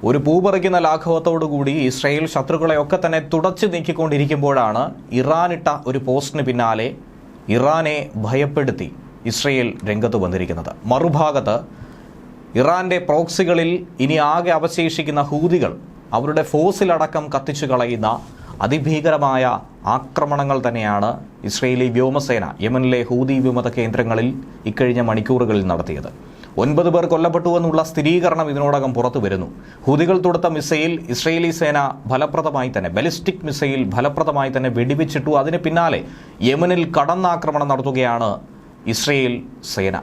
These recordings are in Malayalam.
ഒരു പൂപറിക്കുന്ന ലാഘവത്തോടുകൂടി ഇസ്രയേൽ ശത്രുക്കളെയൊക്കെ തന്നെ തുടച്ചു നീക്കിക്കൊണ്ടിരിക്കുമ്പോഴാണ് ഇറാനിട്ട ഒരു പോസ്റ്റിന് പിന്നാലെ ഇറാനെ ഭയപ്പെടുത്തി ഇസ്രയേൽ രംഗത്ത് വന്നിരിക്കുന്നത്. മറുഭാഗത്ത് ഇറാന്റെ പ്രോക്സികളിൽ ഇനി ആകെ അവശേഷിക്കുന്ന ഹൂതികൾ അവരുടെ ഫോസിലടക്കം കത്തിച്ചു കളയുന്ന അതിഭീകരമായ ആക്രമണങ്ങൾ തന്നെയാണ് ഇസ്രയേലി വ്യോമസേന യമനിലെ ഹൂതി വിമത കേന്ദ്രങ്ങളിൽ ഇക്കഴിഞ്ഞ മണിക്കൂറുകളിൽ നടത്തിയത്. 9 പേർ കൊല്ലപ്പെട്ടുവെന്നുള്ള സ്ഥിരീകരണം ഇതിനോടകം പുറത്തു വരുന്നു. ഹൂതികൾ തൊടുത്ത മിസൈൽ ഇസ്രയേലി സേന ബലിസ്റ്റിക് മിസൈൽ ഫലപ്രദമായി തന്നെ വെടിവെച്ചിട്ടു. അതിന് പിന്നാലെ യമനിൽ കടന്നാക്രമണം നടത്തുകയാണ് ഇസ്രയേൽ സേന.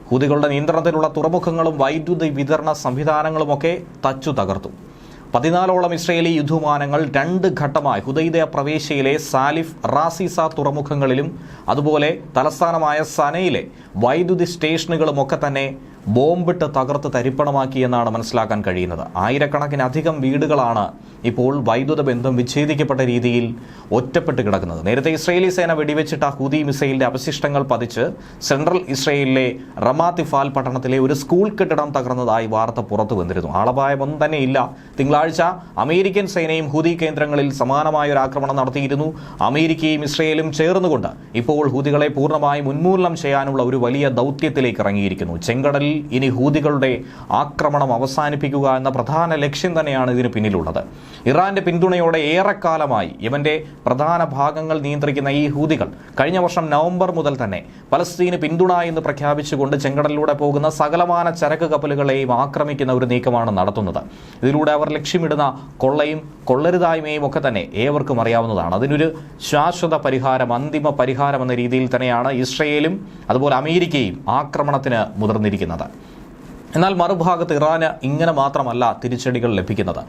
ഹൂതികളുടെ നിയന്ത്രണത്തിലുള്ള തുറമുഖങ്ങളും വൈദ്യുതി വിതരണ സംവിധാനങ്ങളുമൊക്കെ തച്ചു തകർത്തു. 14ഓളം ഇസ്രയേലി യുദ്ധവിമാനങ്ങൾ 2 ഘട്ടമായി ഹുദൈദ പ്രവേശിയിലെ സാലിഫ്, റാസിസ തുറമുഖങ്ങളിലും അതുപോലെ തലസ്ഥാനമായ സനയിലെ വൈദ്യുതി സ്റ്റേഷനുകളുമൊക്കെ തന്നെ ബോംബിട്ട് തകർത്ത് തരിപ്പണമാക്കി എന്നാണ് മനസ്സിലാക്കാൻ കഴിയുന്നത്. ആയിരക്കണക്കിനധികം വീടുകളാണ് ഇപ്പോൾ വൈദ്യുത ബന്ധം വിച്ഛേദിക്കപ്പെട്ട രീതിയിൽ ഒറ്റപ്പെട്ട് കിടക്കുന്നത്. നേരത്തെ ഇസ്രയേലി സേന വെടിവെച്ചിട്ട ഹൂതി മിസൈലിന്റെ അവശിഷ്ടങ്ങൾ പതിച്ച് സെൻട്രൽ ഇസ്രയേലിലെ റമാത്തിഫാൽ പട്ടണത്തിലെ ഒരു സ്കൂൾ കെട്ടിടം തകർന്നതായി വാർത്ത പുറത്തു വന്നിരുന്നു. ആളപായമൊന്നും തന്നെ ഇല്ല. തിങ്കളാഴ്ച അമേരിക്കൻ സേനയും ഹൂതി കേന്ദ്രങ്ങളിൽ സമാനമായ ഒരു ആക്രമണം നടത്തിയിരുന്നു. അമേരിക്കയും ഇസ്രയേലും ചേർന്നുകൊണ്ട് ഇപ്പോൾ ഹൂതികളെ പൂർണ്ണമായും ഉന്മൂലനം ചെയ്യാനുള്ള ഒരു വലിയ ദൗത്യത്തിലേക്ക് ഇറങ്ങിയിരിക്കുന്നു. ചെങ്കടലിൽ ഇനി ഹൂതികളുടെ ആക്രമണം അവസാനിപ്പിക്കുക എന്ന പ്രധാന ലക്ഷ്യം തന്നെയാണ് ഇതിന് പിന്നിലുള്ളത്. ഇറാന്റെ പിന്തുണയോടെ ഏറെക്കാലമായി യമന്റെ പ്രധാന ഭാഗങ്ങൾ നിയന്ത്രിക്കുന്ന ഈ ഹൂതികൾ കഴിഞ്ഞ വർഷം നവംബർ മുതൽ തന്നെ പലസ്തീന് പിന്തുണ എന്ന് പ്രഖ്യാപിച്ചുകൊണ്ട് ചെങ്കടലിലൂടെ പോകുന്ന സകലമാന ചരക്ക് കപ്പലുകളെയും ആക്രമിക്കുന്ന ഒരു നീക്കമാണ് നടത്തുന്നത്. ഇതിലൂടെ അവർ ലക്ഷ്യമിടുന്ന കൊള്ളയും കൊള്ളരുതായ്മയും ഒക്കെ തന്നെ ഏവർക്കും അറിയാവുന്നതാണ്. അതിനൊരു ശാശ്വത പരിഹാരം, അന്തിമ പരിഹാരം എന്ന രീതിയിൽ തന്നെയാണ് ഇസ്രയേലും അതുപോലെ അമേരിക്കയും ആക്രമണത്തിന് മുതിർന്നിരിക്കുന്നത്. എന്നാൽ മറുഭാഗത്ത് ഇറാന് ഇങ്ങനെ മാത്രമല്ല തിരിച്ചടികൾ ലഭിക്കുന്നത്.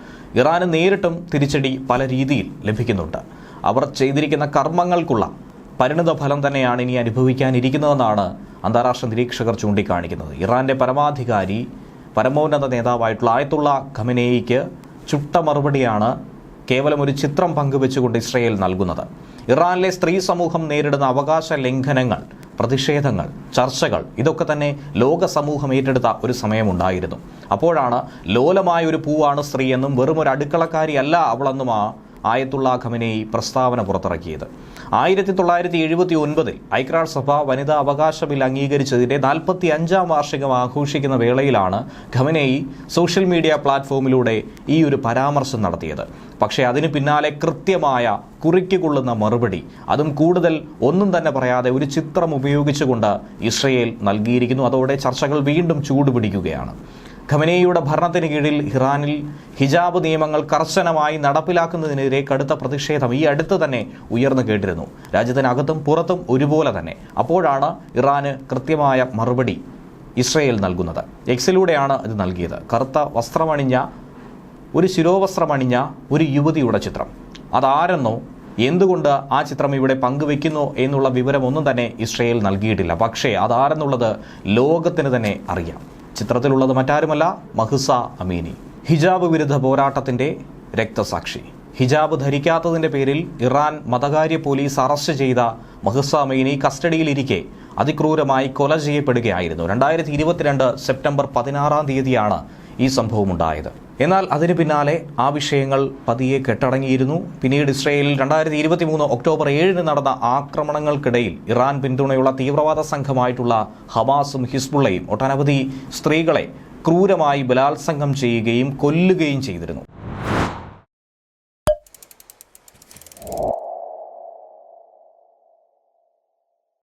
ഇറാന് നേരിട്ടും തിരിച്ചടി പല രീതിയിൽ ലഭിക്കുന്നുണ്ട്. അവർ ചെയ്തിരിക്കുന്ന കർമ്മങ്ങൾക്കുള്ള പരിണിത ഫലം തന്നെയാണ് ഇനി അനുഭവിക്കാനിരിക്കുന്നതെന്നാണ് അന്താരാഷ്ട്ര നിരീക്ഷകർ ചൂണ്ടിക്കാണിക്കുന്നത്. ഇറാന്റെ പരമാധികാരി, പരമോന്നത നേതാവായിട്ടുള്ള ആയത്തുള്ള ഖമനേയിക്ക് ചുട്ട മറുപടിയാണ് കേവലം ഒരു ചിത്രം പങ്കുവെച്ചുകൊണ്ട് ഇസ്രയേൽ നൽകുന്നത്. ഇറാനിലെ സ്ത്രീ സമൂഹം നേരിടുന്ന അവകാശ ലംഘനങ്ങൾ, പ്രതിഷേധങ്ങൾ, ചർച്ചകൾ ഇതൊക്കെ തന്നെ ലോക സമൂഹം ഏറ്റെടുത്ത ഒരു സമയമുണ്ടായിരുന്നു. അപ്പോഴാണ് ലോലമായ ഒരു പൂവാണ് സ്ത്രീ എന്നും വെറും ഒരു അടുക്കളക്കാരിയല്ല അവളെന്നും ആയത്തുള്ള ഖമനേയി പ്രസ്താവന പുറത്തിറക്കിയത്. 1979 ഐക്യരാഷ്ട്രസഭ വനിതാ അവകാശ ബിൽ അംഗീകരിച്ചതിന്റെ 45ാം വാർഷികം ആഘോഷിക്കുന്ന വേളയിലാണ് ഖമനേയി സോഷ്യൽ മീഡിയ പ്ലാറ്റ്ഫോമിലൂടെ ഈ ഒരു പരാമർശം നടത്തിയത്. പക്ഷേ അതിന് പിന്നാലെ കൃത്യമായ കുറിക്കുകൊള്ളുന്ന മറുപടി, അതും കൂടുതൽ ഒന്നും തന്നെ പറയാതെ ഒരു ചിത്രം ഉപയോഗിച്ചുകൊണ്ട് ഇസ്രയേൽ നൽകിയിരിക്കുന്നു. അതോടെ ചർച്ചകൾ വീണ്ടും ചൂടുപിടിക്കുകയാണ്. ഖമനേയിയുടെ ഭരണത്തിന് കീഴിൽ ഇറാനിൽ ഹിജാബ് നിയമങ്ങൾ കർശനമായി നടപ്പിലാക്കുന്നതിനെതിരെ കടുത്ത പ്രതിഷേധം ഈ അടുത്ത് തന്നെ ഉയർന്നു കേട്ടിരുന്നു. രാജ്യത്തിനകത്തും പുറത്തും ഒരുപോലെ തന്നെ. അപ്പോഴാണ് ഇറാന് കൃത്യമായ മറുപടി ഇസ്രയേൽ നൽകുന്നത്. എക്സിലൂടെയാണ് ഇത് നൽകിയത്. കറുത്ത വസ്ത്രമണിഞ്ഞ ഒരു ശിരോവസ്ത്രമണിഞ്ഞ ഒരു യുവതിയുടെ ചിത്രം. അതാരെന്നോ എന്തുകൊണ്ട് ആ ചിത്രം ഇവിടെ പങ്കുവെക്കുന്നു എന്നുള്ള വിവരമൊന്നും തന്നെ ഇസ്രയേൽ നൽകിയിട്ടില്ല. പക്ഷേ അതാരെന്നുള്ളത് ലോകത്തിന് തന്നെ അറിയാം. ചിത്രത്തിലുള്ളത് മറ്റാരുമല്ല, മഹ്സ അമീനി, ഹിജാബ് വിരുദ്ധ പോരാട്ടത്തിന്റെ രക്തസാക്ഷി. ഹിജാബ് ധരിക്കാത്തതിന്റെ പേരിൽ ഇറാൻ മതകാര്യ പോലീസ് അറസ്റ്റ് ചെയ്ത മഹ്സ അമീനി കസ്റ്റഡിയിലിരിക്കെ അതിക്രൂരമായി കൊല ചെയ്യപ്പെടുകയായിരുന്നു. 2022 സെപ്റ്റംബർ 16-ാം തീയതിയാണ് ഈ സംഭവം ഉണ്ടായത്. എന്നാൽ അതിന് പിന്നാലെ ആ വിഷയങ്ങൾ പതിയെ കെട്ടടങ്ങിയിരുന്നു. പിന്നീട് ഇസ്രയേലിൽ 2023 ഒക്ടോബർ 7-ന് നടന്ന ആക്രമണങ്ങൾക്കിടയിൽ ഇറാൻ പിന്തുണയുള്ള തീവ്രവാദ സംഘമായിട്ടുള്ള ഹമാസും ഹിസ്ബുള്ളയും ഒട്ടനവധി സ്ത്രീകളെ ക്രൂരമായി ബലാത്സംഗം ചെയ്യുകയും കൊല്ലുകയും ചെയ്തിരുന്നു.